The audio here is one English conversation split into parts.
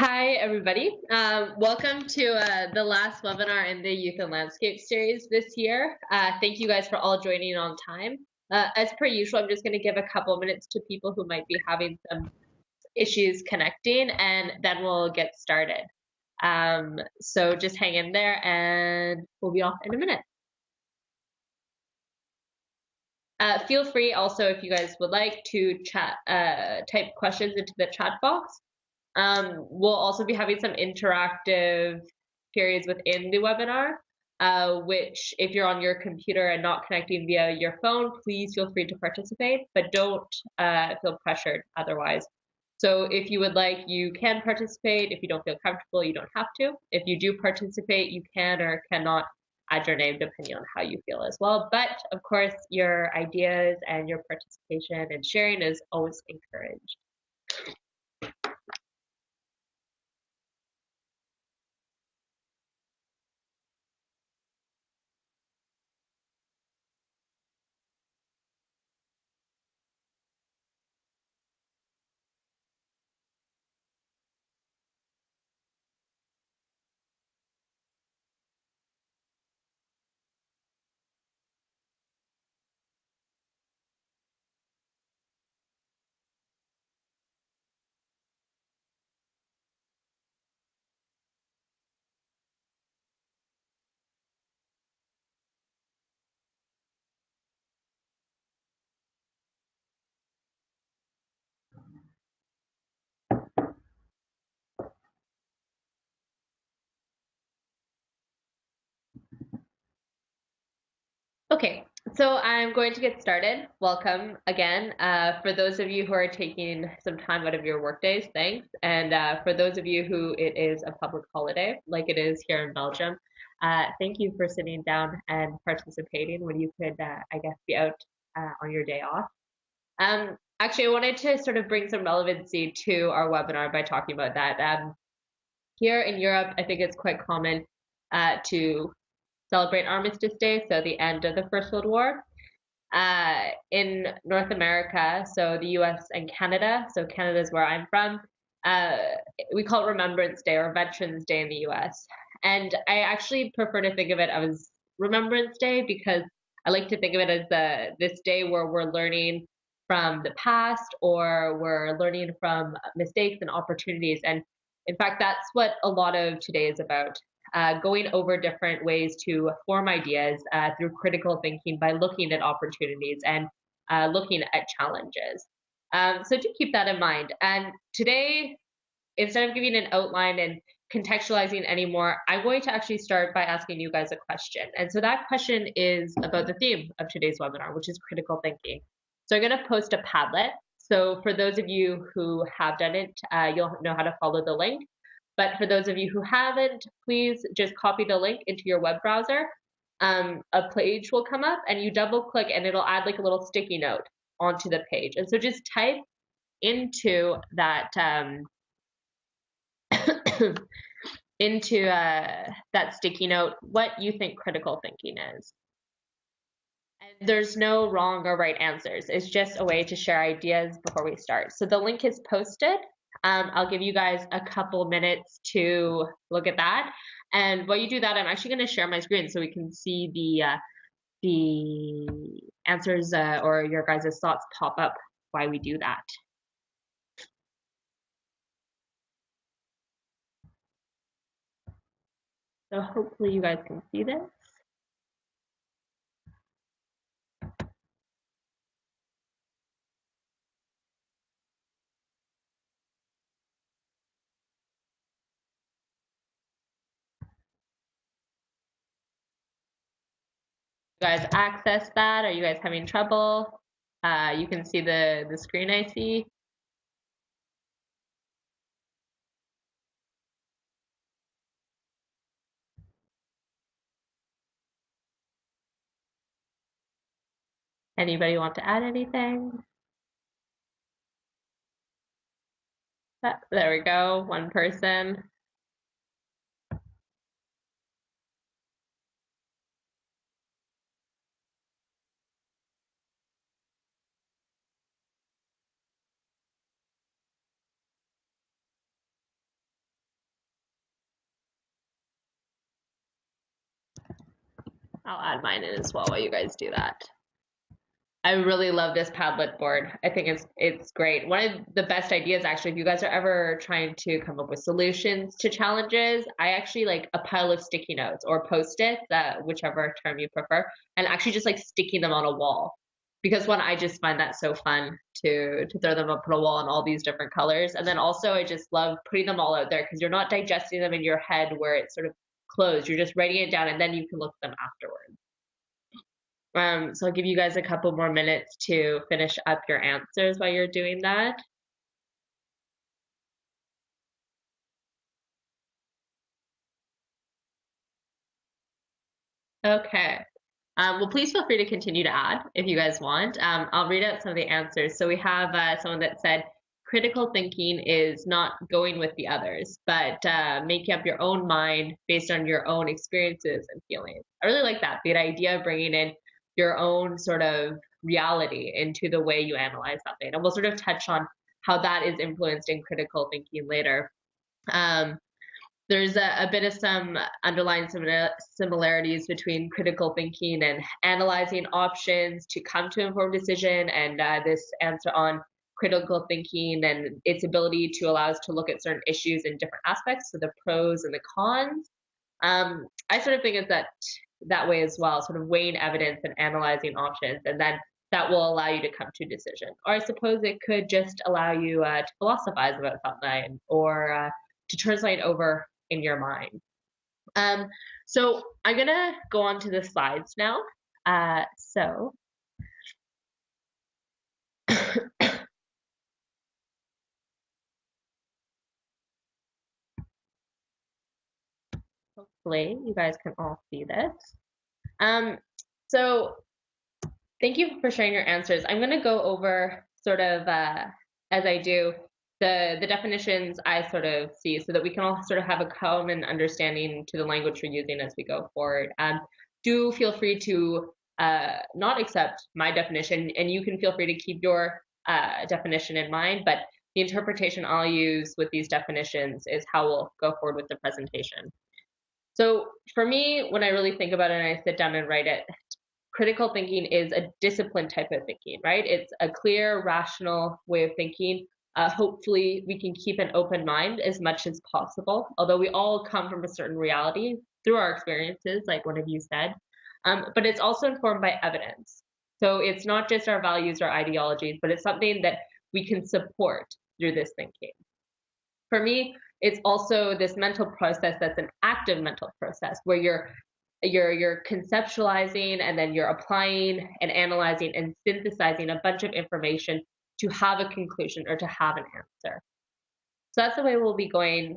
Hi, everybody. Welcome to the last webinar in the Youth and Landscape series this year. Thank you guys for all joining on time. As per usual, I'm just going to give a couple minutes to people who might be having some issues connecting, and then we'll get started. So just hang in there, and we'll be off in a minute. Feel free also, if you guys would like, to type questions into the chat box. We'll also be having some interactive periods within the webinar, which if you're on your computer and not connecting via your phone, please feel free to participate, but don't feel pressured otherwise. So if you would like, you can participate. If you don't feel comfortable, you don't have to. If you do participate, you can or cannot add your name depending on how you feel as well. But of course, your ideas and your participation and sharing is always encouraged. Okay, so I'm going to get started. Welcome again. For those of you who are taking some time out of your workdays, thanks. And for those of you who it is a public holiday, like it is here in Belgium, thank you for sitting down and participating when you could, I guess, be out on your day off. Actually, I wanted to sort of bring some relevancy to our webinar by talking about that. Here in Europe, I think it's quite common to celebrate Armistice Day, so the end of the First World War. In North America, so the US and Canada, so Canada is where I'm from, we call it Remembrance Day or Veterans Day in the US. And I actually prefer to think of it as Remembrance Day because I like to think of it as this day where we're learning from the past or we're learning from mistakes and opportunities. And in fact, that's what a lot of today is about. Going over different ways to form ideas through critical thinking by looking at opportunities and looking at challenges. So do keep that in mind. And today, instead of giving an outline and contextualizing anymore, I'm going to actually start by asking you guys a question. And so that question is about the theme of today's webinar, which is critical thinking. So I'm going to post a Padlet. So for those of you who have done it, you'll know how to follow the link. But for those of you who haven't, please just copy the link into your web browser. A page will come up and you double click and it'll add like a little sticky note onto the page. And so just type into that that sticky note what you think critical thinking is. And there's no wrong or right answers. It's just a way to share ideas before we start. So the link is posted. I'll give you guys a couple minutes to look at that. And while you do that, I'm actually going to share my screen so we can see the answers or your guys' thoughts pop up while we do that. So hopefully you guys can see this. You guys access that? Are you guys having trouble? You can see the screen I see. Anybody want to add anything? There we go, one person. I'll add mine in as well while you guys do that. I really love this Padlet board. I think it's great. One of the best ideas, actually, if you guys are ever trying to come up with solutions to challenges, I actually like a pile of sticky notes or post-its, whichever term you prefer, and actually just like sticking them on a wall. Because one, I just find that so fun to throw them up on a wall in all these different colors. And then also I just love putting them all out there because you're not digesting them in your head where it's sort of closed. You're just writing it down and then you can look at them afterwards. So I'll give you guys a couple more minutes to finish up your answers while you're doing that. Okay. Well, please feel free to continue to add if you guys want. I'll read out some of the answers. So we have someone that said, critical thinking is not going with the others, but making up your own mind based on your own experiences and feelings. I really like that, the idea of bringing in your own sort of reality into the way you analyze something. And we'll sort of touch on how that is influenced in critical thinking later. There's a bit of some underlying similarities between critical thinking and analyzing options to come to an informed decision, and this answer on critical thinking and its ability to allow us to look at certain issues in different aspects, so the pros and the cons. I sort of think it's that way as well, sort of weighing evidence and analyzing options, and then that will allow you to come to a decision. Or I suppose it could just allow you to philosophize about something, or to turn something over in your mind. So I'm gonna go on to the slides now. So hopefully you guys can all see this. So thank you for sharing your answers. I'm gonna go over sort of as I do the definitions I sort of see so that we can all sort of have a common understanding to the language we're using as we go forward. Do feel free to not accept my definition, and you can feel free to keep your definition in mind, but the interpretation I'll use with these definitions is how we'll go forward with the presentation. So for me, when I really think about it and I sit down and write it, critical thinking is a disciplined type of thinking, right? It's a clear, rational way of thinking. Hopefully, we can keep an open mind as much as possible, although we all come from a certain reality through our experiences, like one of you said. But it's also informed by evidence. So it's not just our values or ideologies, but it's something that we can support through this thinking. For me, it's also this mental process that's an active mental process where you're conceptualizing and then you're applying and analyzing and synthesizing a bunch of information to have a conclusion or to have an answer. So that's the way we'll be going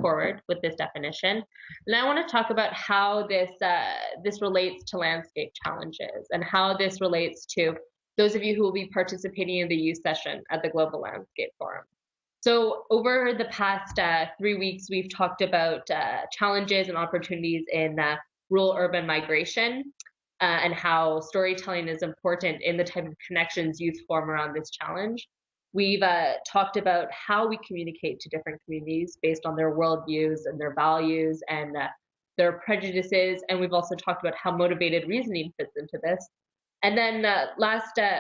forward with this definition. And I want to talk about how this relates to landscape challenges and how this relates to those of you who will be participating in the youth session at the Global Landscape Forum. So over the past 3 weeks, we've talked about challenges and opportunities in rural-urban migration and how storytelling is important in the type of connections youth form around this challenge. We've talked about how we communicate to different communities based on their worldviews and their values and their prejudices, and we've also talked about how motivated reasoning fits into this. And then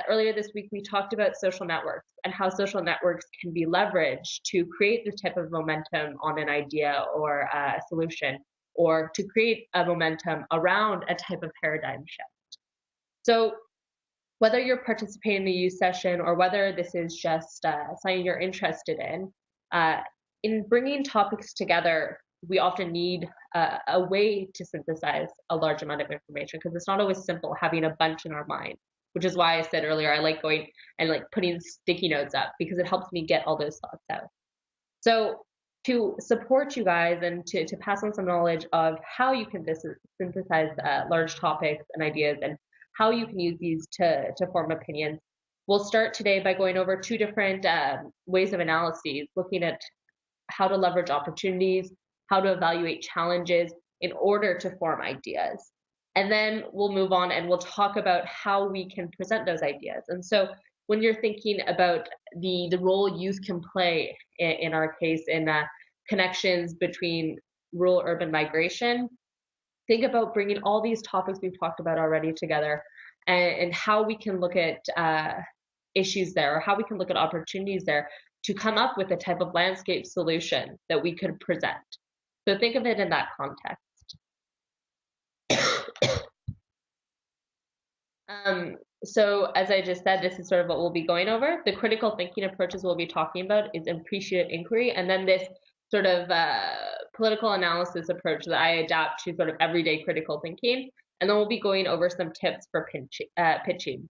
earlier this week, we talked about social networks and how social networks can be leveraged to create this type of momentum on an idea or a solution, or to create a momentum around a type of paradigm shift. So whether you're participating in the youth session or whether this is just something you're interested in bringing topics together, we often need a way to synthesize a large amount of information because it's not always simple having a bunch in our mind, which is why I said earlier I like going and like putting sticky notes up because it helps me get all those thoughts out. So to support you guys and to pass on some knowledge of how you can synthesize large topics and ideas and how you can use these to form opinions, we'll start today by going over two different ways of analyses, looking at how to leverage opportunities, how to evaluate challenges in order to form ideas. And then we'll move on and we'll talk about how we can present those ideas. And so when you're thinking about the role youth can play, in our case, in connections between rural-urban migration, think about bringing all these topics we've talked about already together, and how we can look at issues there, or how we can look at opportunities there to come up with a type of landscape solution that we could present. So think of it in that context. So as I just said, this is sort of what we'll be going over. The critical thinking approaches we'll be talking about is appreciative inquiry, and then this sort of political analysis approach that I adapt to sort of everyday critical thinking. And then we'll be going over some tips for pitching.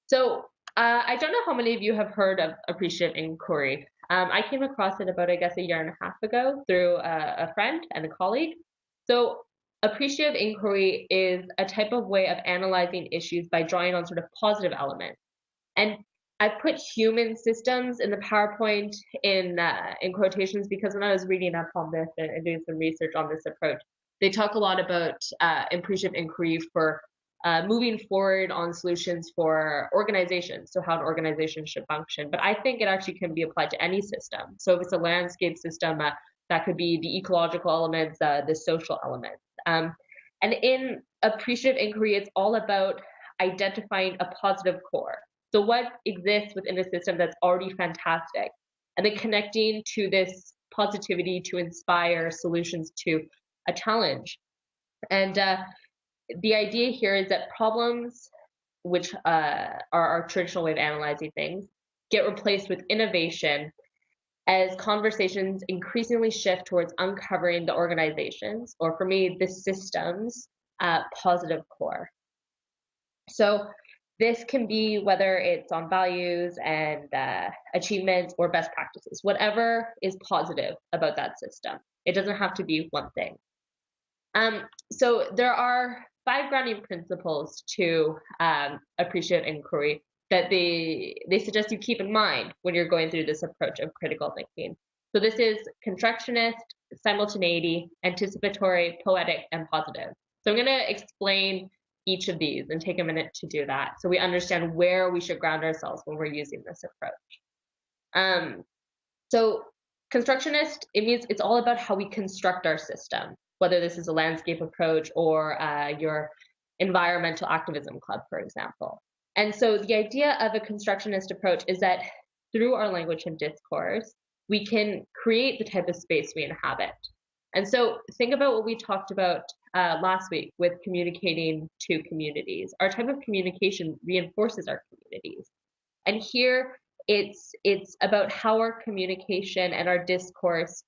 So I don't know how many of you have heard of appreciative inquiry. I came across it about, I guess, a year and a half ago through a friend and a colleague. So appreciative inquiry is a type of way of analyzing issues by drawing on sort of positive elements. And I put human systems in the PowerPoint in quotations because when I was reading up on this and doing some research on this approach, they talk a lot about appreciative inquiry for moving forward on solutions for organizations, so how an organization should function. But I think it actually can be applied to any system. So if it's a landscape system, that could be the ecological elements, the social elements. And in appreciative inquiry, it's all about identifying a positive core. So what exists within a system that's already fantastic, and then connecting to this positivity to inspire solutions to a challenge. And the idea here is that problems, which are our traditional way of analyzing things, get replaced with innovation as conversations increasingly shift towards uncovering the organizations, or for me, the system's positive core. So this can be whether it's on values and achievements or best practices, whatever is positive about that system. It doesn't have to be one thing. So there are 5 grounding principles to appreciative inquiry that they suggest you keep in mind when you're going through this approach of critical thinking. So this is constructionist, simultaneity, anticipatory, poetic, and positive. So I'm going to explain each of these and take a minute to do that so we understand where we should ground ourselves when we're using this approach. So constructionist, it means it's all about how we construct our system, whether this is a landscape approach or your environmental activism club, for example. And so the idea of a constructionist approach is that through our language and discourse, we can create the type of space we inhabit. And so think about what we talked about last week with communicating to communities. Our type of communication reinforces our communities. And here it's about how our communication and our discourse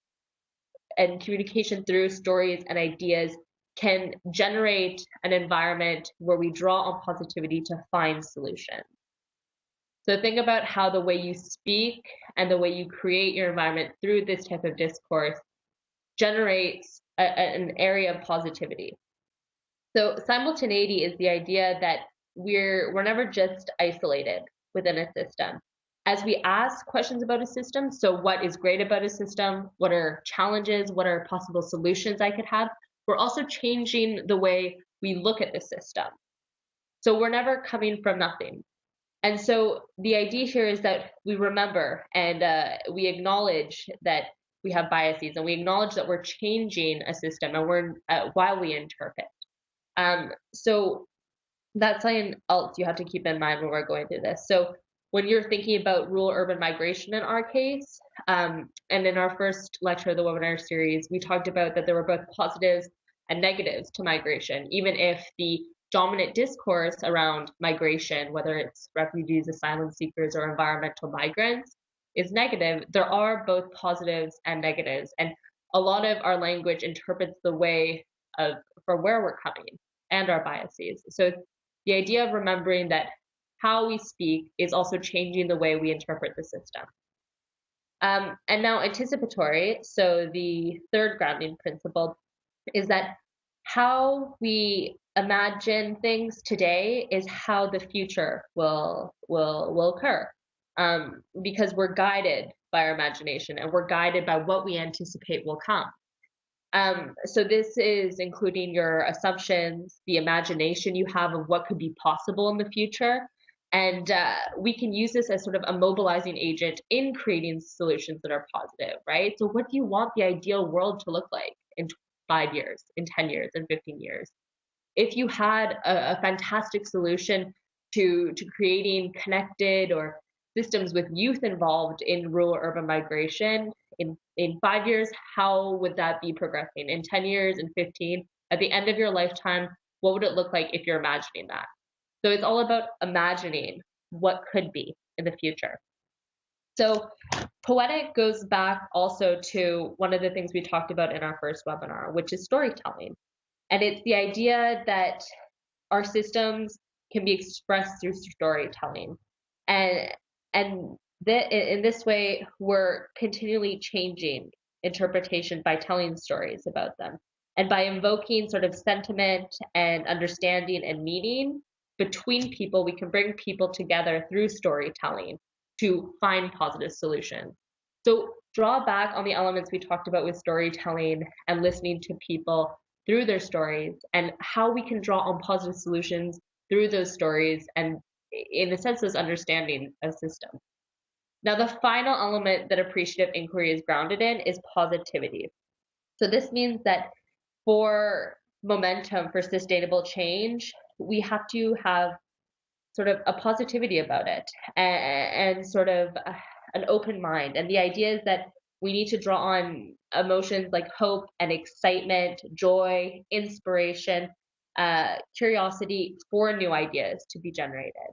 and communication through stories and ideas can generate an environment where we draw on positivity to find solutions. So think about how the way you speak and the way you create your environment through this type of discourse generates an area of positivity. So simultaneity is the idea that we're never just isolated within a system. As we ask questions about a system, so what is great about a system, what are challenges, what are possible solutions I could have, we're also changing the way we look at the system. So we're never coming from nothing. And so the idea here is that we remember and we acknowledge that we have biases, and we acknowledge that we're changing a system and we're while we interpret. So that's something else you have to keep in mind when we're going through this. So when you're thinking about rural-urban migration in our case, and in our first lecture of the webinar series, we talked about that there were both positives and negatives to migration, even if the dominant discourse around migration, whether it's refugees, asylum seekers, or environmental migrants, is negative, there are both positives and negatives. And a lot of our language interprets the way of for where we're coming and our biases. So the idea of remembering that how we speak is also changing the way we interpret the system. And now anticipatory, so the third grounding principle is that how we imagine things today is how the future will occur, because we're guided by our imagination and we're guided by what we anticipate will come. So this is including your assumptions, the imagination you have of what could be possible in the future. And we can use this as sort of a mobilizing agent in creating solutions that are positive, right? So what do you want the ideal world to look like in 5 years, in 10 years, in 15 years. If you had a fantastic solution to creating connected or systems with youth involved in rural urban migration in 5 years, how would that be progressing? In 10 years, in 15, at the end of your lifetime, what would it look like if you're imagining that? So it's all about imagining what could be in the future. So poetic goes back also to one of the things we talked about in our first webinar, which is storytelling. And it's the idea that our systems can be expressed through storytelling. And in this way, we're continually changing interpretations by telling stories about them. And by invoking sort of sentiment and understanding and meaning between people, we can bring people together through storytelling to find positive solutions. So draw back on the elements we talked about with storytelling and listening to people through their stories, and how we can draw on positive solutions through those stories, and in a sense, those understanding of systems. Now, the final element that appreciative inquiry is grounded in is positivity. So this means that for momentum, for sustainable change, we have to have sort of a positivity about it, and sort of an open mind. And the idea is that we need to draw on emotions like hope and excitement, joy, inspiration, curiosity for new ideas to be generated.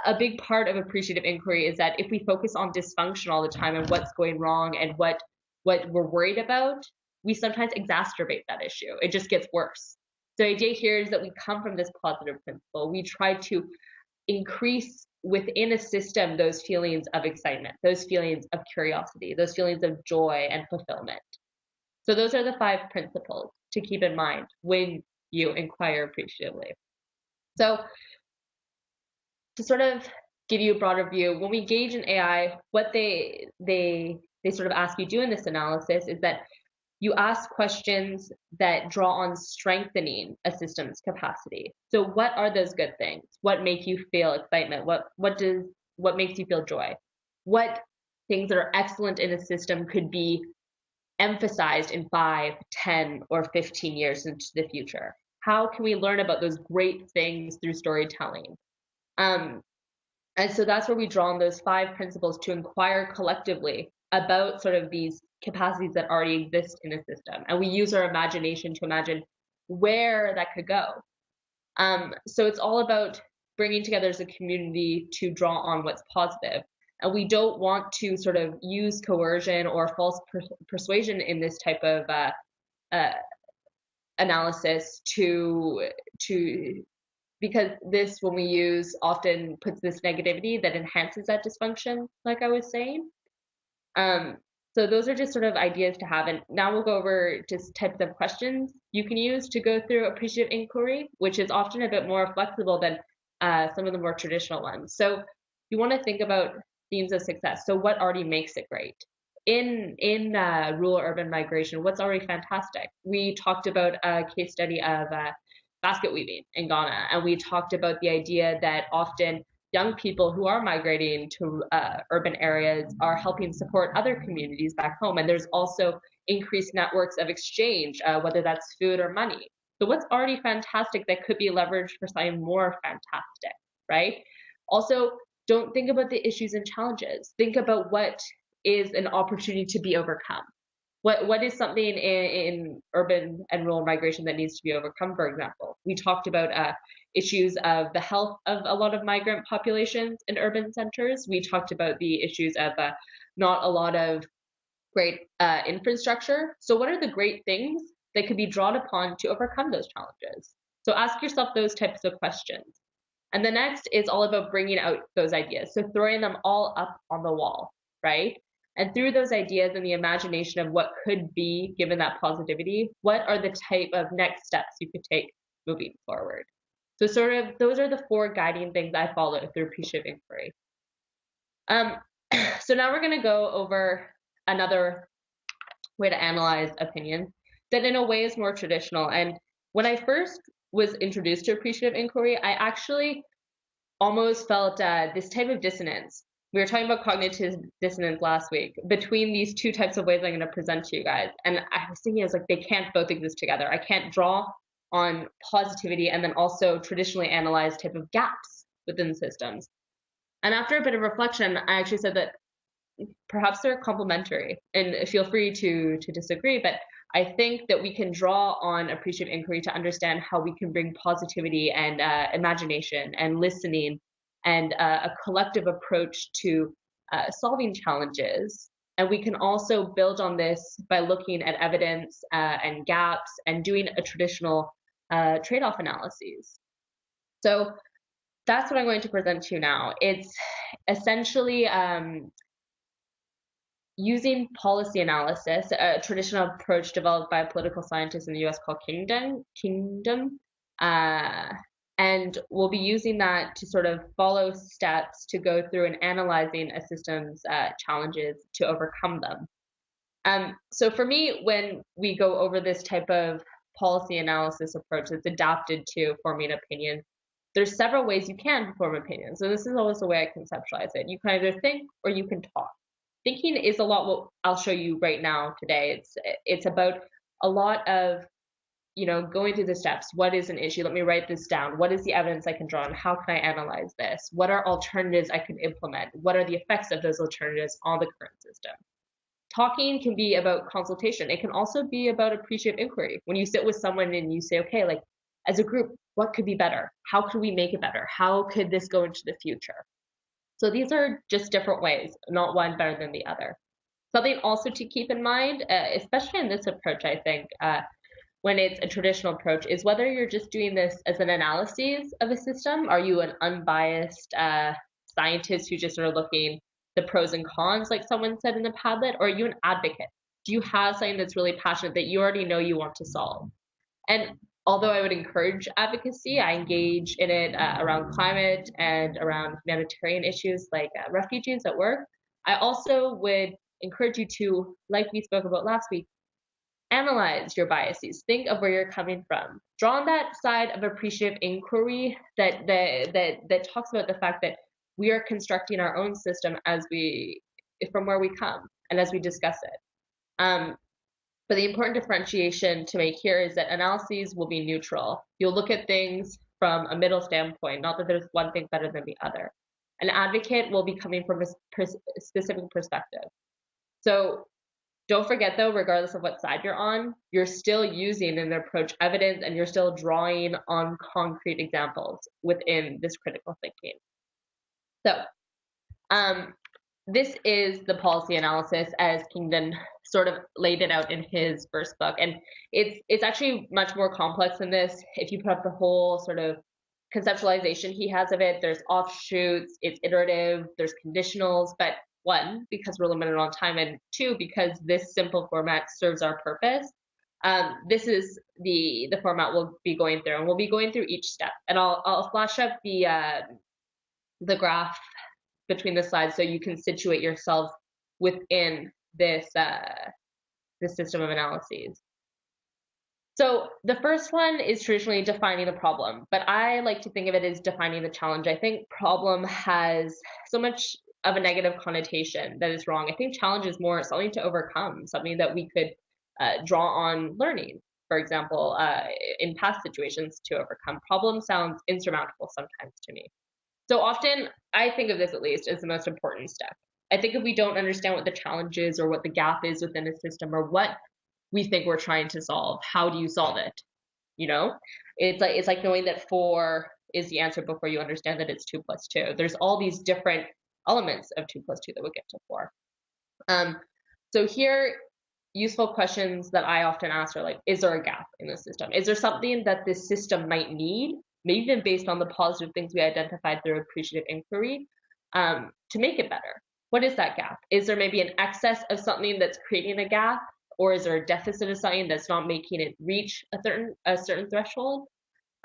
A big part of appreciative inquiry is that if we focus on dysfunction all the time and what's going wrong and what we're worried about, we sometimes exacerbate that issue. It just gets worse. So the idea here is that we come from this positive principle. We try to increase within a system those feelings of excitement, those feelings of curiosity, those feelings of joy and fulfillment. So those are the 5 principles to keep in mind when you inquire appreciatively. So to sort of give you a broader view, when we engage in AI, what they sort of ask you to do in this analysis is that you ask questions that draw on strengthening a system's capacity. So what are those good things? What make you feel excitement? What makes you feel joy? What things that are excellent in a system could be emphasized in 5, 10, or 15 years into the future? How can we learn about those great things through storytelling? And so that's where we draw on those 5 principles to inquire collectively about sort of these capacities that already exist in a system. And we use our imagination to imagine where that could go. So it's all about bringing together as a community to draw on what's positive. And we don't want to sort of use coercion or false persuasion in this type of analysis because this, when we use, often puts this negativity that enhances that dysfunction, like I was saying. So those are just sort of ideas to have. And now we'll go over just types of questions you can use to go through appreciative inquiry, which is often a bit more flexible than some of the more traditional ones. So you want to think about themes of success. So what already makes it great? In rural urban migration, what's already fantastic? We talked about a case study of basket weaving in Ghana, and we talked about the idea that often young people who are migrating to urban areas are helping support other communities back home. And there's also increased networks of exchange, whether that's food or money. So what's already fantastic that could be leveraged for something more fantastic, right? Also, don't think about the issues and challenges. Think about what is an opportunity to be overcome. What is something in urban and rural migration that needs to be overcome, for example? We talked about issues of the health of a lot of migrant populations in urban centers. We talked about the issues of not a lot of great infrastructure. So what are the great things that could be drawn upon to overcome those challenges? So ask yourself those types of questions. And the next is all about bringing out those ideas. So throwing them all up on the wall, right? And through those ideas and the imagination of what could be, given that positivity, what are the type of next steps you could take moving forward? So sort of those are the 4 guiding things I follow through appreciative inquiry. So now we're going to go over another way to analyze opinions that in a way is more traditional. And when I first was introduced to appreciative inquiry, I actually almost felt this type of dissonance. we were talking about cognitive dissonance last week between these two types of ways I'm going to present to you guys. And I was thinking, like, they can't both exist together. I can't draw on positivity and then also traditionally analyzed type of gaps within systems. And after a bit of reflection, I actually said that perhaps they're complementary. And feel free to disagree, but I think that we can draw on appreciative inquiry to understand how we can bring positivity and imagination and listening and a collective approach to solving challenges. And we can also build on this by looking at evidence and gaps and doing a traditional trade-off analyses. So that's what I'm going to present to you now. It's essentially using policy analysis, a traditional approach developed by a political scientist in the US called Kingdom. And we'll be using that to sort of follow steps to go through and analyzing a system's challenges to overcome them. So for me, when we go over this type of policy analysis approach that's adapted to forming opinion, there's several ways you can form opinions. So this is always the way I conceptualize it. You can either think or you can talk. Thinking is a lot what I'll show you right now today. It's about a lot of, going through the steps. What is an issue? Let me write this down. What is the evidence I can draw on? How can I analyze this? What are alternatives I can implement? What are the effects of those alternatives on the current system? Talking can be about consultation. It can also be about appreciative inquiry. When you sit with someone and you say, okay, like as a group, what could be better? How could we make it better? How could this go into the future? So these are just different ways, not one better than the other. Something also to keep in mind, especially in this approach, I think, when it's a traditional approach, is whether you're just doing this as an analysis of a system. Are you an unbiased scientist who's just sort of looking the pros and cons, like someone said in the Padlet, or are you an advocate? Do you have something that's really passionate that you already know you want to solve? And although I would encourage advocacy, I engage in it around climate and around humanitarian issues like refugees at work. I also would encourage you to, like we spoke about last week, analyze your biases. Think of where you're coming from. Draw on that side of appreciative inquiry that talks about the fact that we are constructing our own system from where we come and as we discuss it. But the important differentiation to make here is that analyses will be neutral. You'll look at things from a middle standpoint, not that there's one thing better than the other. An advocate will be coming from a specific perspective. So don't forget, though, regardless of what side you're on, you're still using an approach evidence and you're still drawing on concrete examples within this critical thinking. So this is the policy analysis as Kingdon sort of laid it out in his first book. And it's actually much more complex than this. If you put up the whole sort of conceptualization he has of it, there's offshoots, it's iterative, there's conditionals, but one, because we're limited on time, and two, because this simple format serves our purpose. This is the format we'll be going through, and we'll be going through each step. And I'll flash up the graph between the slides so you can situate yourself within this system of analyses. So the first one is traditionally defining the problem, but I like to think of it as defining the challenge. I think problem has so much of a negative connotation that is wrong. I think challenge is more something to overcome, something that we could draw on learning, for example, in past situations to overcome. Problem sounds insurmountable sometimes to me. So often, I think of this at least as the most important step. I think if we don't understand what the challenge is or what the gap is within a system or what we think we're trying to solve, how do you solve it? It's like knowing that 4 is the answer before you understand that it's 2 plus 2. There's all these different elements of 2 plus 2 that would get to 4. So here, useful questions that I often ask are like, is there a gap in the system? Is there something that this system might need, maybe even based on the positive things we identified through appreciative inquiry, to make it better? What is that gap? Is there maybe an excess of something that's creating a gap? Or is there a deficit of something that's not making it reach a certain threshold?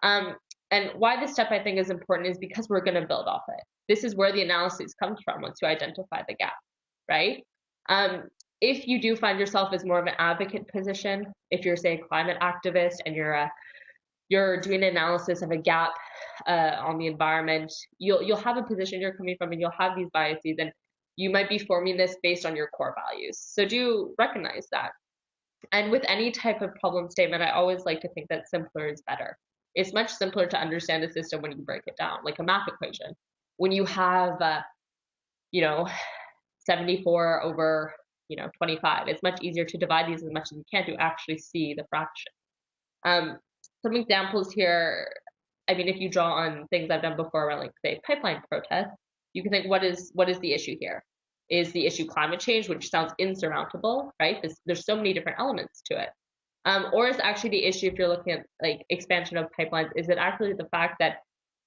And why this step I think is important is because we're going to build off it. This is where the analysis comes from once you identify the gap, right? If you do find yourself as more of an advocate position, if you're, say, a climate activist and you're doing an analysis of a gap on the environment, you'll have a position you're coming from and you'll have these biases. And you might be forming this based on your core values. So do recognize that. And with any type of problem statement, I always like to think that simpler is better. It's much simpler to understand a system when you break it down, like a math equation. When you have, you know, 74 over, 25, it's much easier to divide these as much as you can to actually see the fraction. Some examples here, I mean, if you draw on things I've done before around, like, say, pipeline protests, you can think, what is the issue here? Is the issue climate change, which sounds insurmountable, right? There's so many different elements to it. Or is actually the issue, if you're looking at like expansion of pipelines, is it actually the fact that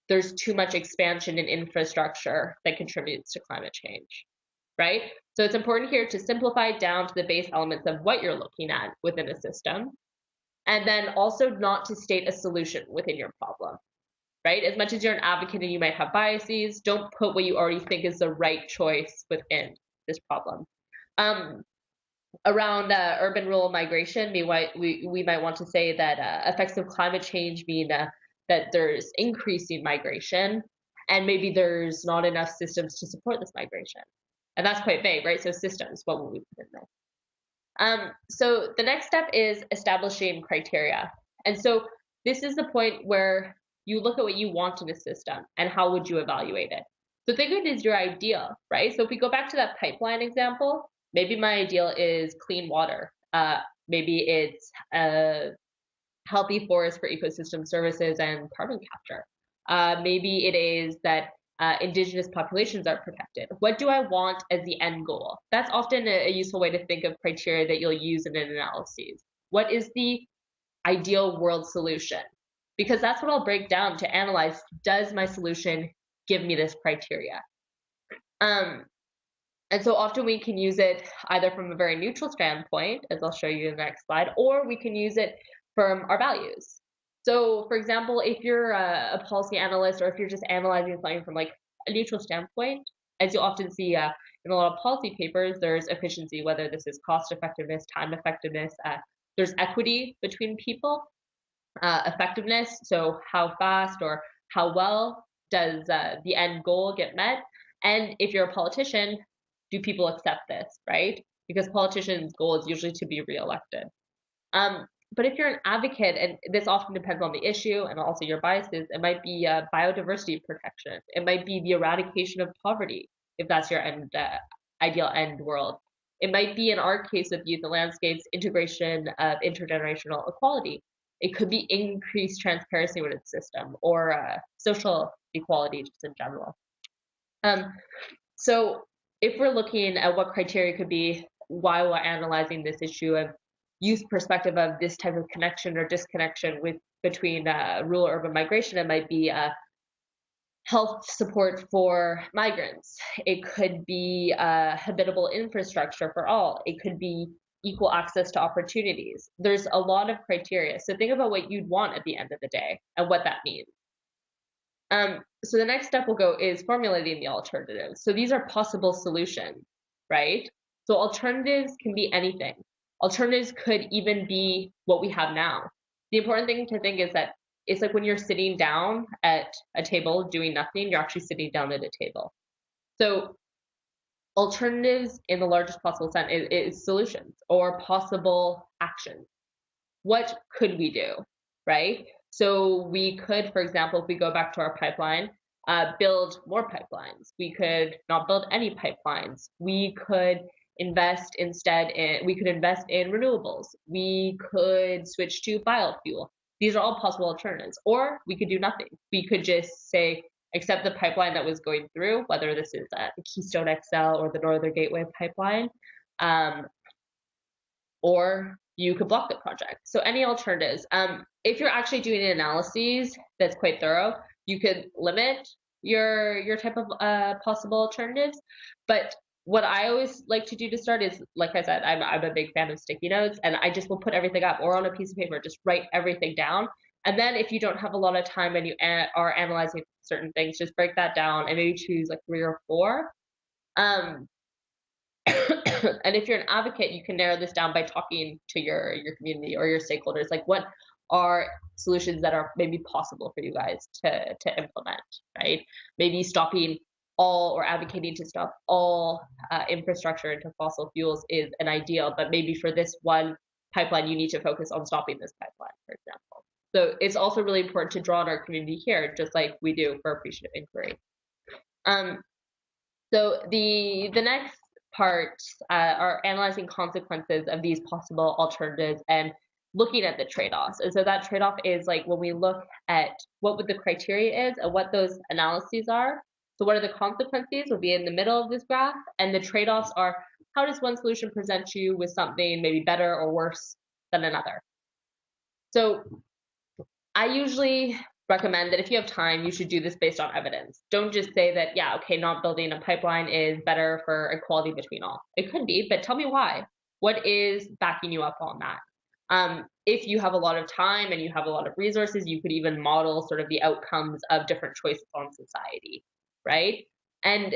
there's too much expansion in infrastructure that contributes to climate change, right? So it's important here to simplify it down to the base elements of what you're looking at within a system, and then also not to state a solution within your problem, right? As much as you're an advocate and you might have biases, don't put what you already think is the right choice within this problem. Around urban-rural migration, we might want to say that effects of climate change mean that there's increasing migration, and maybe there's not enough systems to support this migration. And that's quite vague, right? So systems, what will we put in there? So the next step is establishing criteria. And so this is the point where you look at what you want in a system and how would you evaluate it. So think of it as your ideal, right? So if we go back to that pipeline example, maybe my ideal is clean water. Maybe it's a healthy forest for ecosystem services and carbon capture. Maybe it is that indigenous populations are protected. What do I want as the end goal? That's often a useful way to think of criteria that you'll use in an analysis. What is the ideal world solution? Because that's what I'll break down to analyze, does my solution give me this criteria? And so often we can use it either from a very neutral standpoint, as I'll show you in the next slide, or we can use it from our values. So for example, if you're a policy analyst, or if you're just analyzing something from like a neutral standpoint, as you'll often see in a lot of policy papers, there's efficiency, whether this is cost effectiveness, time effectiveness, there's equity between people, effectiveness, so how fast or how well does the end goal get met, and if you're a politician, do people accept this, right? Because politicians' goal is usually to be reelected. But if you're an advocate, and this often depends on the issue and also your biases, it might be biodiversity protection. It might be the eradication of poverty, if that's your ideal end world. It might be, in our case with youth and landscapes, integration of intergenerational equality. It could be increased transparency within the system, or social equality just in general. So if we're looking at what criteria could be while we're analyzing this issue of youth perspective of this type of connection or disconnection between rural urban migration, it might be health support for migrants. It could be habitable infrastructure for all. It could be equal access to opportunities. There's a lot of criteria. So think about what you'd want at the end of the day and what that means. So the next step we'll go is formulating the alternatives. So these are possible solutions, right? So alternatives can be anything. Alternatives could even be what we have now. The important thing to think is that it's like when you're sitting down at a table doing nothing, you're actually sitting down at a table. So alternatives in the largest possible sense is solutions or possible actions. What could we do, right? So we could, for example, if we go back to our pipeline, build more pipelines. We could not build any pipelines. We could invest in renewables. We could switch to biofuel. These are all possible alternatives. Or we could do nothing. We could just say, accept the pipeline that was going through, whether this is the Keystone XL or the Northern Gateway pipeline, or you could block the project. So any alternatives. If you're actually doing an analysis that's quite thorough, you could limit your type of possible alternatives. But what I always like to do to start is, like I said, I'm a big fan of sticky notes, and I just will put everything up, or on a piece of paper, just write everything down. And then if you don't have a lot of time and you are analyzing certain things, just break that down and maybe choose like 3 or 4. And if you're an advocate, you can narrow this down by talking to your community or your stakeholders. Like, what are solutions that are maybe possible for you guys to implement, right? Maybe stopping all or advocating to stop all infrastructure into fossil fuels is an ideal, but maybe for this one pipeline, you need to focus on stopping this pipeline, for example. So it's also really important to draw on our community here, just like we do for appreciative inquiry. So the next part are analyzing consequences of these possible alternatives and looking at the trade-offs. And so that trade-off is like when we look at what would the criteria is and what those analyses are. So what are the consequences will be in the middle of this graph, and the trade-offs are how does one solution present you with something maybe better or worse than another. So I usually recommend that if you have time, you should do this based on evidence. Don't just say that, yeah, okay, not building a pipeline is better for equality between all. It could be, but tell me why. What is backing you up on that? If you have a lot of time and you have a lot of resources, you could even model sort of the outcomes of different choices on society, right? And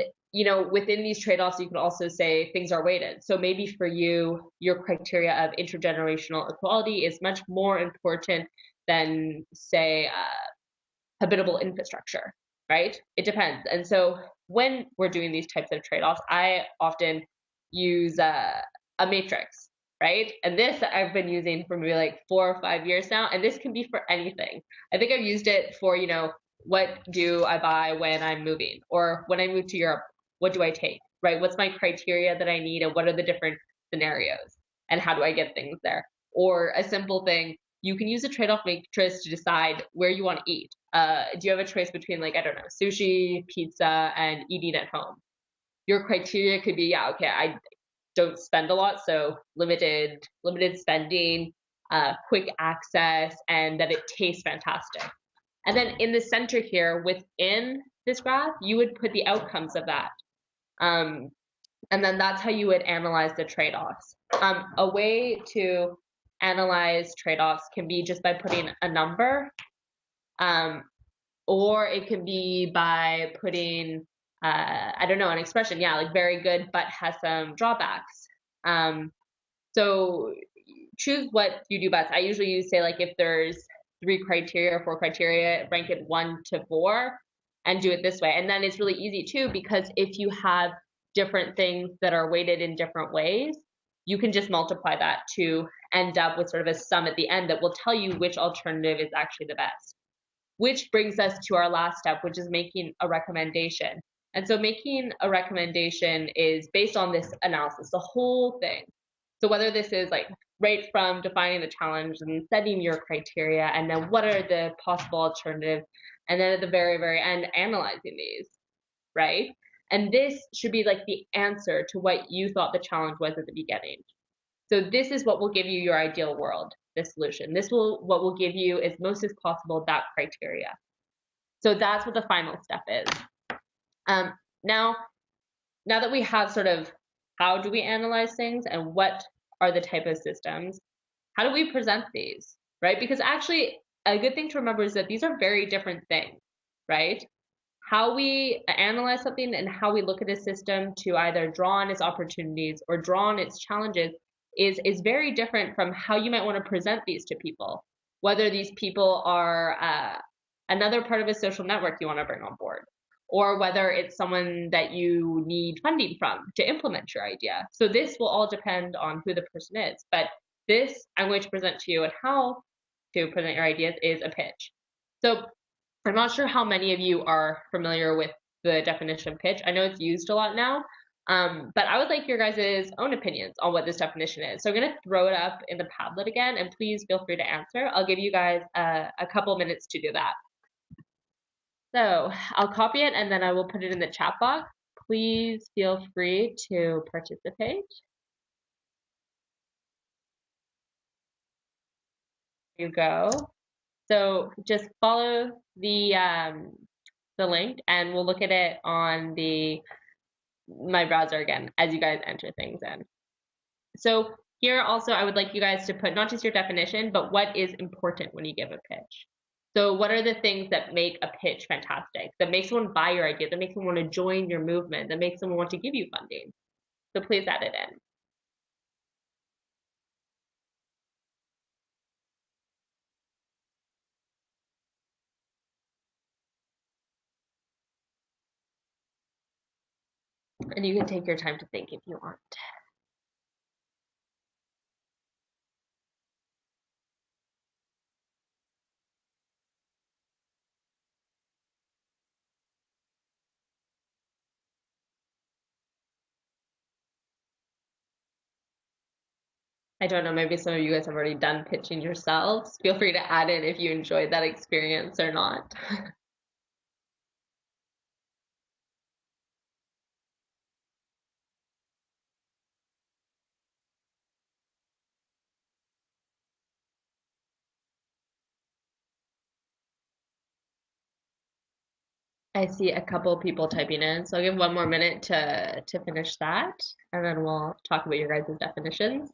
within these trade-offs, you can also say things are weighted. So maybe for you, your criteria of intergenerational equality is much more important than, say, habitable infrastructure, right? It depends. And so when we're doing these types of trade-offs, I often use a matrix, right? And this I've been using for maybe like 4 or 5 years now, and this can be for anything. I think I've used it for, what do I buy when I'm moving? Or when I move to Europe, what do I take, right? What's my criteria that I need, and what are the different scenarios? And how do I get things there? Or a simple thing, you can use a trade-off matrix to decide where you want to eat. Do you have a choice between, like, I don't know, sushi, pizza, and eating at home? Your criteria could be, yeah, okay, I don't spend a lot, so limited spending, quick access, and that it tastes fantastic. And then in the center here, within this graph, you would put the outcomes of that. And then that's how you would analyze the trade-offs. A way to analyze trade-offs can be just by putting a number, or it can be by putting, I don't know, an expression, yeah, like very good, but has some drawbacks. So choose what you do best. I usually use, say, like if there's 3 criteria or 4 criteria, rank it 1 to 4 and do it this way. And then it's really easy too, because if you have different things that are weighted in different ways, you can just multiply that to end up with sort of a sum at the end that will tell you which alternative is actually the best. Which brings us to our last step, which is making a recommendation. And so making a recommendation is based on this analysis, the whole thing. So whether this is like right from defining the challenge and setting your criteria, and then what are the possible alternatives, and then at the very, very end, analyzing these, right? And this should be like the answer to what you thought the challenge was at the beginning. So this is what will give you your ideal world, this solution. What will give you as most as possible that criteria. So that's what the final step is. Now that we have sort of how do we analyze things and what are the type of systems, how do we present these, right? Because actually a good thing to remember is that these are very different things, right? How we analyze something and how we look at a system to either draw on its opportunities or draw on its challenges is very different from how you might want to present these to people. Whether these people are another part of a social network you want to bring on board, or whether it's someone that you need funding from to implement your idea. So this will all depend on who the person is. But this I'm going to present to you, and how to present your ideas is a pitch. So I'm not sure how many of you are familiar with the definition of pitch. I know it's used a lot now, but I would like your guys' own opinions on what this definition is. So I'm going to throw it up in the Padlet again, and please feel free to answer. I'll give you guys a couple minutes to do that. So I'll copy it, and then I will put it in the chat box. Please feel free to participate. Here you go. So just follow the link, and we'll look at it on my browser again as you guys enter things in. So here also I would like you guys to put not just your definition, but what is important when you give a pitch. So what are the things that make a pitch fantastic, that make someone buy your idea, that makes someone want to join your movement, that makes someone want to give you funding? So please add it in. And you can take your time to think if you want. I don't know, maybe some of you guys have already done pitching yourselves. Feel free to add in if you enjoyed that experience or not. I see a couple of people typing in, so I'll give one more minute to finish that, and then we'll talk about your guys' definitions.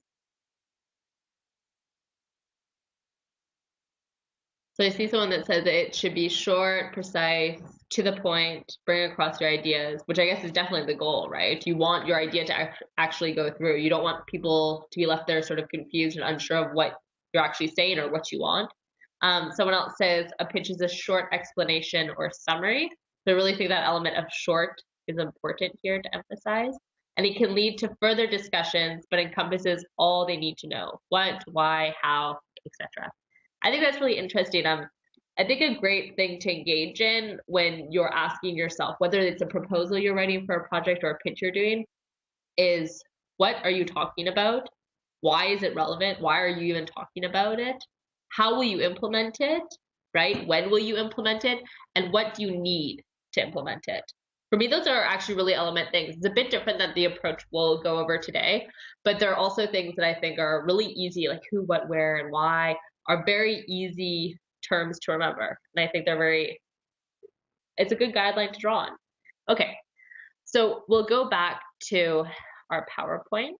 So I see someone that says it should be short, precise, to the point, bring across your ideas, which I guess is definitely the goal, right? You want your idea to actually go through. You don't want people to be left there sort of confused and unsure of what you're actually saying or what you want. Someone else says a pitch is a short explanation or summary. So I really think that element of short is important here to emphasize. And it can lead to further discussions, but encompasses all they need to know: what, why, how, etc. I think that's really interesting. I think a great thing to engage in when you're asking yourself, whether it's a proposal you're writing for a project or a pitch you're doing, is what are you talking about? Why is it relevant? Why are you even talking about it? How will you implement it? Right? When will you implement it? And what do you need to implement it? For me, those are actually really element things. It's a bit different than the approach we'll go over today, but there are also things that I think are really easy, like who, what, where, and why, are very easy terms to remember. And I think it's a good guideline to draw on. Okay, so we'll go back to our PowerPoint.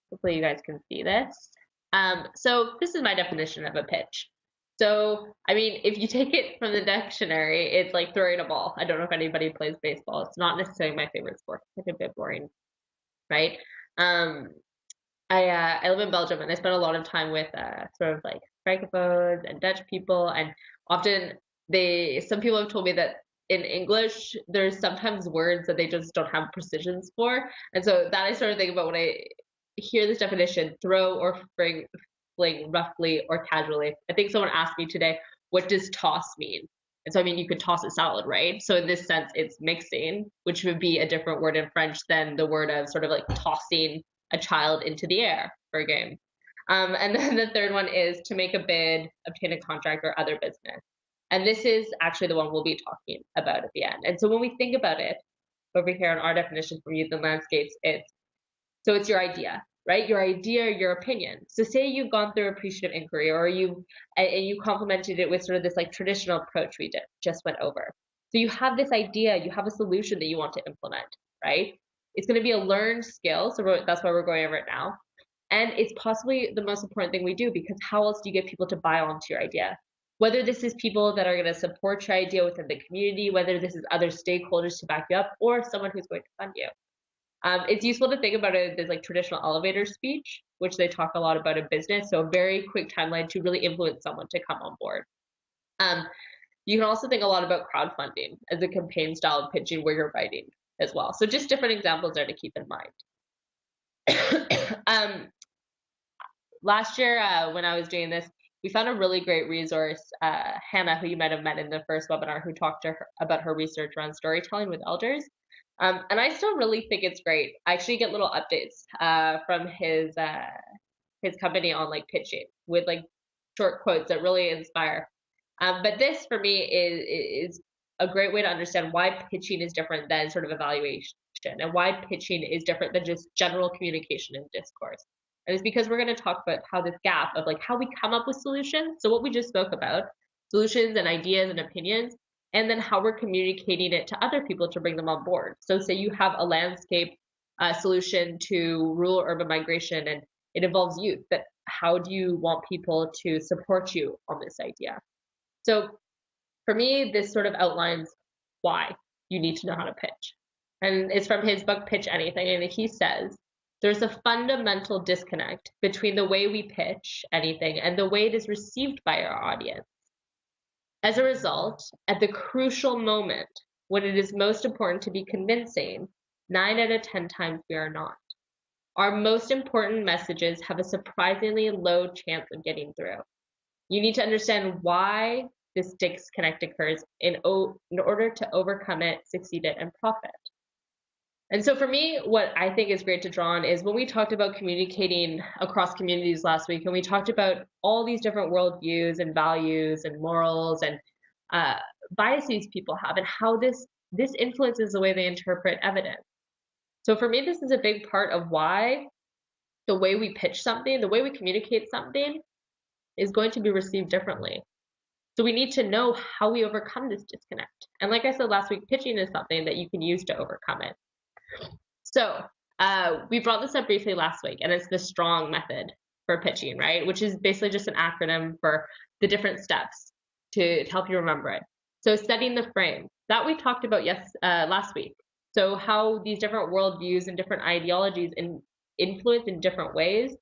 Hopefully you guys can see this. So this is my definition of a pitch. So, I mean, if you take it from the dictionary, it's like throwing a ball. I don't know if anybody plays baseball. It's not necessarily my favorite sport. It's like a bit boring, right? Um, I live in Belgium and I spend a lot of time with sort of like francophones and Dutch people, and often some people have told me that in English there's sometimes words that they just don't have precisions for, and so that I sort of think about when I hear this definition: throw or fling roughly or casually. I think someone asked me today, what does toss mean? And so I mean you could toss a salad, right? So in this sense it's mixing, which would be a different word in French than the word of sort of like tossing a child into the air for a game. And then the third one is to make a bid, obtain a contract, or other business. And this is actually the one we'll be talking about at the end. And so when we think about it over here on our definition from Youth and Landscapes, it's your idea, right? Your idea, your opinion. So say you've gone through appreciative inquiry, or you complemented it with sort of this like traditional approach we just went over. So you have this idea, you have a solution that you want to implement, right? It's going to be a learned skill, so that's why we're going over it now. And it's possibly the most important thing we do, because how else do you get people to buy onto your idea? Whether this is people that are going to support your idea within the community, whether this is other stakeholders to back you up, or someone who's going to fund you. It's useful to think about it as like traditional elevator speech, which they talk a lot about in business. So a very quick timeline to really influence someone to come on board. You can also think a lot about crowdfunding as a campaign style of pitching where you're writing as well. So just different examples there to keep in mind. Last year, when I was doing this, we found a really great resource, Hannah, who you might have met in the first webinar, who talked to her about her research around storytelling with elders. And I still really think it's great. I actually get little updates from his company on like pitching with like short quotes that really inspire. But this for me is a great way to understand why pitching is different than sort of evaluation, and why pitching is different than just general communication and discourse. And it's because we're going to talk about how this gap of like how we come up with solutions, so what we just spoke about, solutions and ideas and opinions, and then how we're communicating it to other people to bring them on board. So say you have a landscape solution to rural urban migration and it involves youth, but how do you want people to support you on this idea? So for me, this sort of outlines why you need to know how to pitch. And it's from his book, Pitch Anything. And he says, There's a fundamental disconnect between the way we pitch anything and the way it is received by our audience. As a result, at the crucial moment when it is most important to be convincing, 9 out of 10 times we are not. Our most important messages have a surprisingly low chance of getting through. You need to understand why this disconnect occurs in order to overcome it, succeed it, and profit. And so for me, what I think is great to draw on is when we talked about communicating across communities last week, and we talked about all these different worldviews and values and morals and biases people have, and how this influences the way they interpret evidence. So for me, this is a big part of why the way we pitch something, the way we communicate something, is going to be received differently. So we need to know how we overcome this disconnect. And like I said last week, pitching is something that you can use to overcome it. So we brought this up briefly last week, and it's the STRONG method for pitching, right? Which is basically just an acronym for the different steps to help you remember it. So setting the frame, that we talked about last week. So how these different worldviews and different ideologies influence in different ways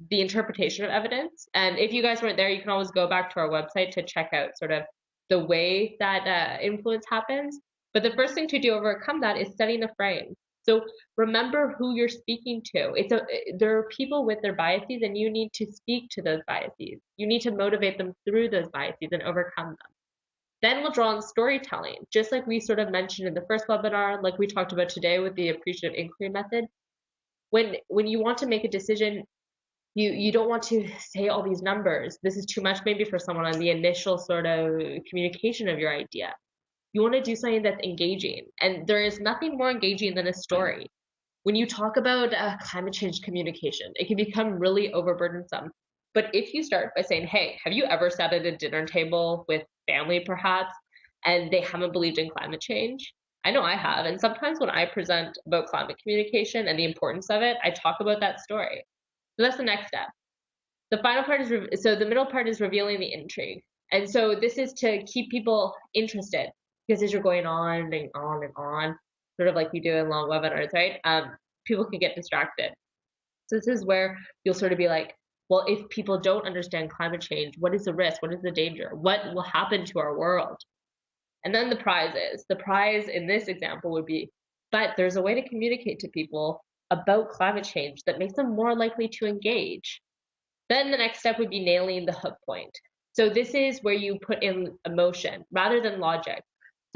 the interpretation of evidence. And if you guys weren't there, you can always go back to our website to check out sort of the way that influence happens. But the first thing to do to overcome that is setting the frame. So remember who you're speaking to. There are people with their biases, and you need to speak to those biases. You need to motivate them through those biases and overcome them. Then we'll draw on storytelling, just like we sort of mentioned in the first webinar, like we talked about today with the appreciative inquiry method. When you want to make a decision, you don't want to say all these numbers. This is too much maybe for someone on the initial sort of communication of your idea. You want to do something that's engaging, and there is nothing more engaging than a story. When you talk about climate change communication, it can become really overburdensome. But if you start by saying, hey, have you ever sat at a dinner table with family perhaps, and they haven't believed in climate change? I know I have, and sometimes when I present about climate communication and the importance of it, I talk about that story. So that's the next step. The final part is, so the middle part is revealing the intrigue. And so this is to keep people interested, because as you're going on and on and on, sort of like we do in long webinars, right? People can get distracted. So this is where you'll sort of be like, well, if people don't understand climate change, what is the risk? What is the danger? What will happen to our world? And then the prize in this example would be, but there's a way to communicate to people about climate change that makes them more likely to engage. Then the next step would be nailing the hook point. So this is where you put in emotion rather than logic.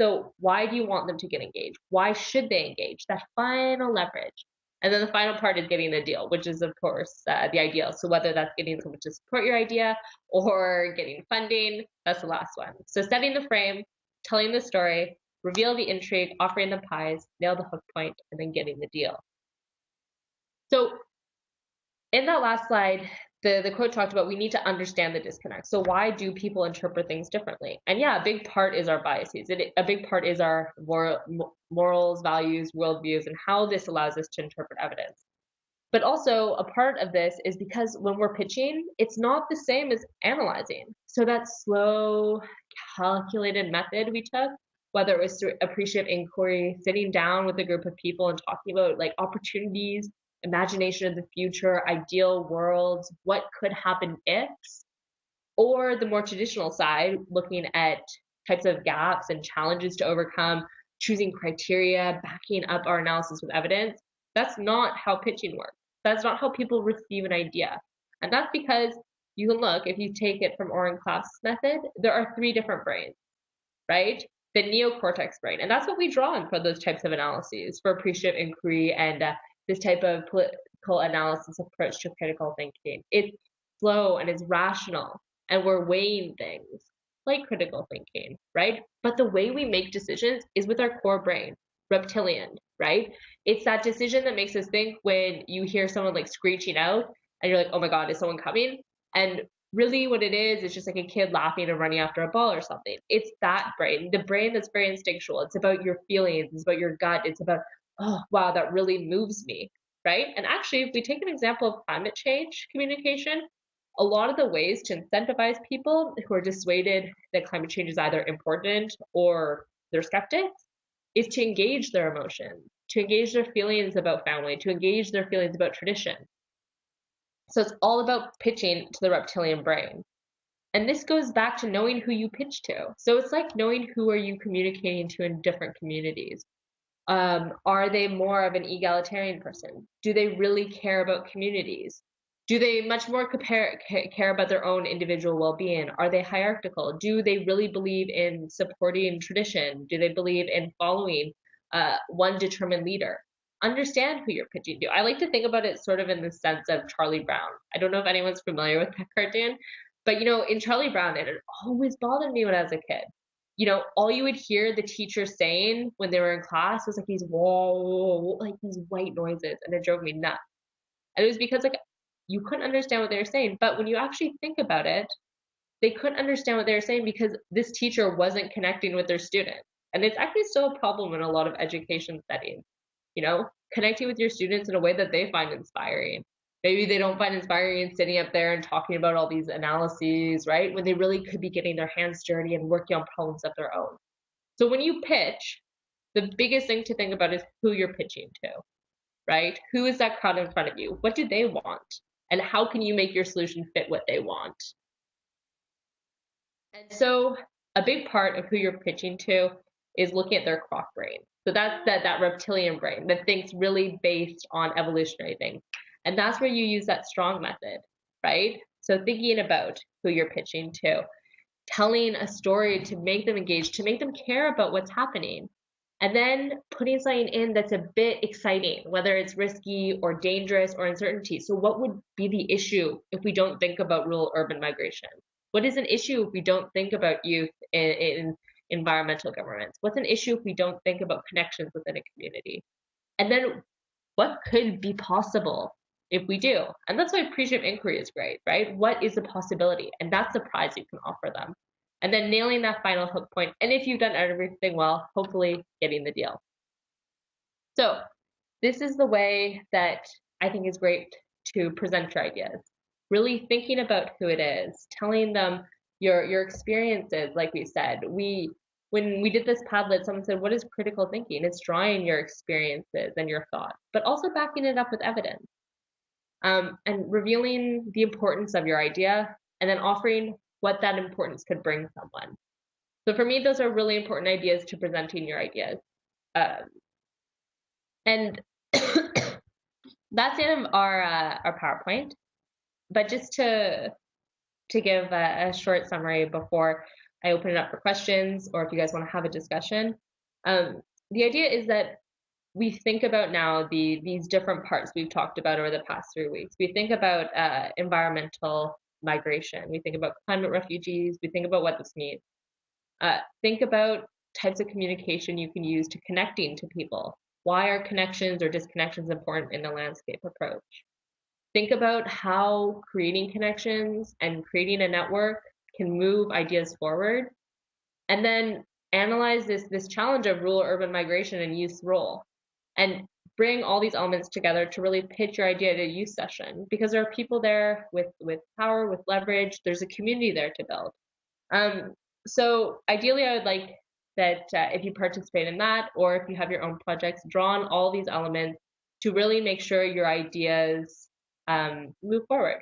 So why do you want them to get engaged? Why should they engage? That final leverage. And then the final part is getting a deal, which is, of course, the ideal. So whether that's getting someone to support your idea or getting funding, that's the last one. So setting the frame, telling the story, reveal the intrigue, offering the prize, nail the hook point, and then getting the deal. So in that last slide, the quote talked about we need to understand the disconnect. So why do people interpret things differently? And yeah, a big part is our biases. A big part is our morals, values, worldviews, and how this allows us to interpret evidence. But also a part of this is because when we're pitching, it's not the same as analyzing. So that slow, calculated method we took, whether it was through appreciative inquiry, sitting down with a group of people and talking about like opportunities, imagination of the future, ideal worlds, what could happen if, or the more traditional side, looking at types of gaps and challenges to overcome, choosing criteria, backing up our analysis with evidence. That's not how pitching works. That's not how people receive an idea. And that's because you can look, if you take it from Oren Klaff's method, there are 3 different brains, right? The neocortex brain. And that's what we draw on for those types of analyses, for appreciative inquiry and this type of political analysis approach to critical thinking. It's slow and it's rational, and we're weighing things like critical thinking, right? But the way we make decisions is with our core brain, reptilian, right? It's that decision that makes us think when you hear someone like screeching out and you're like, oh my God, is someone coming? And really what it is just like a kid laughing and running after a ball or something. It's that brain, the brain that's very instinctual. It's about your feelings, it's about your gut, it's about, oh, wow, that really moves me, right? And actually, if we take an example of climate change communication, a lot of the ways to incentivize people who are dissuaded that climate change is either important or they're skeptics is to engage their emotions. to engage their feelings about family, to engage their feelings about tradition. So it's all about pitching to the reptilian brain. And this goes back to knowing who you pitch to. So it's like knowing who are you communicating to in different communities. Are they more of an egalitarian person? Do they really care about communities? Do they much more care about their own individual well-being? Are they hierarchical? Do they really believe in supporting tradition? Do they believe in following one determined leader? Understand who you're pitching to. I like to think about it sort of in the sense of Charlie Brown. I don't know if anyone's familiar with that cartoon, but in Charlie Brown, it always bothered me when I was a kid. All you would hear the teacher saying when they were in class was like these whoa, like these white noises, and it drove me nuts. And it was because like you couldn't understand what they were saying. But when you actually think about it, they couldn't understand what they were saying because this teacher wasn't connecting with their students. And it's actually still a problem in a lot of education settings, connecting with your students in a way that they find inspiring. Maybe they don't find inspiring sitting up there and talking about all these analyses, right? When they really could be getting their hands dirty and working on problems of their own. So when you pitch, the biggest thing to think about is who you're pitching to, right? Who is that crowd in front of you? What do they want? And how can you make your solution fit what they want? And so a big part of who you're pitching to is looking at their croc brain. So that's that reptilian brain that thinks really based on evolutionary things. And that's where you use that strong method, right? So thinking about who you're pitching to, telling a story to make them engage, to make them care about what's happening, and then putting something in that's a bit exciting, whether it's risky or dangerous or uncertainty. So what would be the issue if we don't think about rural urban migration? What is an issue if we don't think about youth in environmental governments? What's an issue if we don't think about connections within a community? And then what could be possible if we do? And that's why appreciative inquiry is great, right? What is the possibility? And that's the prize you can offer them. And then nailing that final hook point. And if you've done everything well, hopefully getting the deal. So this is the way that I think is great to present your ideas. Really thinking about who it is, telling them your experiences, like we said. When we did this Padlet, someone said, what is critical thinking? It's drawing your experiences and your thoughts, but also backing it up with evidence. And revealing the importance of your idea and then offering what that importance could bring someone. So for me, those are really important ideas to presenting your ideas. And that's the end of our PowerPoint. But just to give a short summary before I open it up for questions, or if you guys want to have a discussion, the idea is that we think about now these different parts we've talked about over the past 3 weeks. We think about environmental migration. We think about climate refugees. We think about what this means. Think about types of communication you can use to connecting to people. Why are connections or disconnections important in the landscape approach? Think about how creating connections and creating a network can move ideas forward. And then analyze this challenge of rural-urban migration and youth's role. And bring all these elements together to really pitch your idea at a youth session, because there are people there with power, with leverage. There's a community there to build. So ideally, I would like that if you participate in that, or if you have your own projects, draw on all these elements to really make sure your ideas move forward.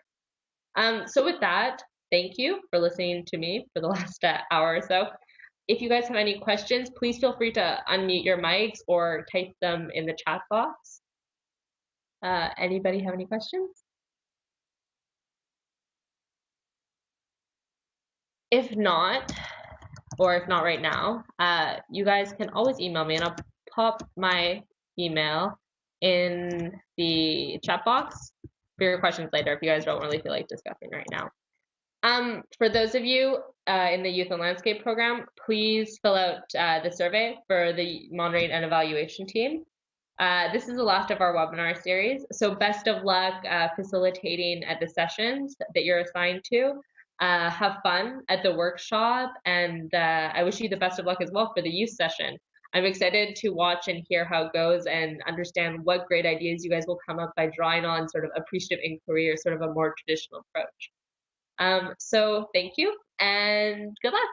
So with that, thank you for listening to me for the last hour or so. If you guys have any questions, please feel free to unmute your mics or type them in the chat box. Anybody have any questions? If not, or if not right now, you guys can always email me, and I'll pop my email in the chat box for your questions later if you guys don't really feel like discussing right now. For those of you in the Youth and Landscape program, please fill out the survey for the monitoring and evaluation team. This is the last of our webinar series, so best of luck facilitating at the sessions that you're assigned to. Have fun at the workshop, and I wish you the best of luck as well for the youth session. I'm excited to watch and hear how it goes and understand what great ideas you guys will come up by drawing on sort of appreciative inquiry or sort of a more traditional approach. So thank you and good luck.